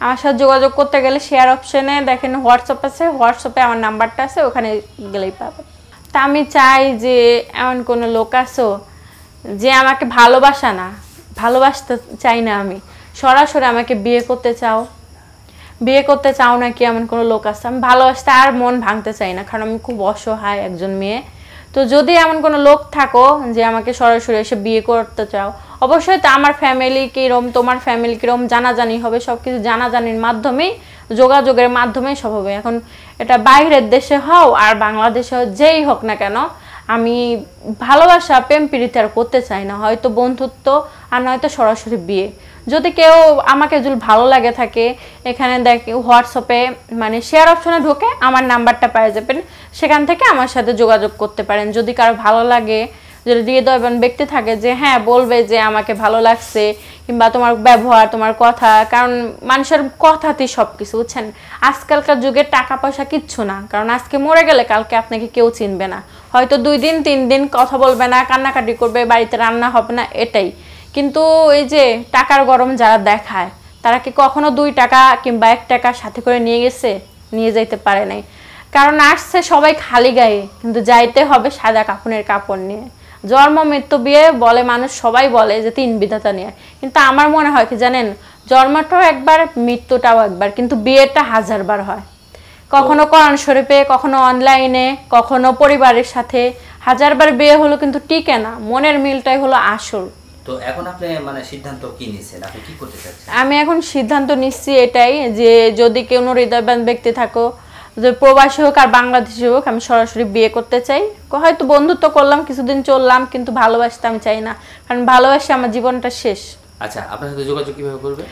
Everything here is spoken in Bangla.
আমার সাথে যোগাযোগ করতে গেলে শেয়ার অপশনে দেখেন হোয়াটসঅ্যাপ আছে, হোয়াটসঅ্যাপে আমার নাম্বারটা আছে, ওখানে গেলেই পাবেন। তা আমি চাই যে এমন কোনো লোক আছো যে আমাকে ভালোবাসতে চাই না, আমি সরাসরি আমাকে বিয়ে করতে চাও নাকি এমন কোনো লোক আছে? আমি ভালোবাসতে আর মন ভাঙতে চাই না, কারণ আমি খুব অসহায় একজন মেয়ে। তো যদি এমন কোনো লোক থাকো যে আমাকে সরাসরি এসে বিয়ে করতে চাও, অবশ্যই তো আমার ফ্যামিলি কীরকম, তোমার ফ্যামিলি কীরকম জানাজানি হবে, সব কিছু জানাজানির মাধ্যমেই, যোগাযোগের মাধ্যমেই সব হবে। এখন এটা বাইরের দেশে হও আর বাংলাদেশে যেই হোক না কেন, আমি ভালোবাসা প্রেম প্রীতি আর করতে চাই না, হয়তো বন্ধুত্ব আর নয়তো সরাসরি বিয়ে। যদি কেউ আমাকে যদি ভালো লাগে থাকে, এখানে দেখে হোয়াটসঅ্যাপে মানে শেয়ার অপশনে ঢোকে আমার নাম্বারটা পেয়ে যাবেন, সেখান থেকে আমার সাথে যোগাযোগ করতে পারেন। যদি কারো ভালো লাগে, যদি হৃদয়বান ব্যক্তি থাকে যে হ্যাঁ বলবে যে আমাকে ভালো লাগছে, কিংবা তোমার ব্যবহার, তোমার কথা, কারণ মানুষের কথাতেই সব কিছু, বুঝছেন? আজকালকার যুগে টাকা পয়সা কিচ্ছু না, কারণ আজকে মরে গেলে কালকে আপনাকে কেউ চিনবে না, হয়তো 2 দিন 3 দিন কথা বলবে না, কান্নাকাটি করবে, বাড়িতে রান্না হবে না, এটাই। কিন্তু এই যে টাকার গরম যারা দেখায়, তারা কি কখনো 2 টাকা কিংবা 1 টাকা সাথে করে নিয়ে গেছে? নিয়ে যাইতে পারে নাই, কারণ আসছে সবাই খালি গায়ে, কিন্তু যাইতে হবে সাদা কাফনের কাপড় নিয়ে। জন্ম মৃত্যু বিয়ে বলে মানুষ, সবাই বলে যে 3 বিধাতা নিয়ে, কিন্তু আমার মনে হয় কি জানেন, জন্মটাও একবার, মৃত্যুটাও একবার, কিন্তু বিয়েটা 1000 বার হয়। কখনো কোরআন শরীফে, কখনো অনলাইনে, কখনো পরিবারের সাথে, 1000 বার বিয়ে হলো কিন্তু টিকে না, মনের মিলটাই হলো আসল। তো এখন আপনি মানে সিদ্ধান্ত কি নিছেন, আপনি কি করতে চাচ্ছেন? আমি এখন সিদ্ধান্ত নিচ্ছি এটাই যে যদি কোনো হৃদয়বান ব্যক্তি থাকো, যে প্রবাসী হোক আর বাংলাদেশি হোক, আমি সরাসরি বিয়ে করতে চাই। হয়তো বন্ধুত্ব করলাম, কিছুদিন চললাম, কিন্তু ভালোবাসতে আমি চাই না, কারণ ভালোবাসে আমার জীবনটা শেষ। আচ্ছা, আপনার সাথে যোগাযোগ কিভাবে করবে?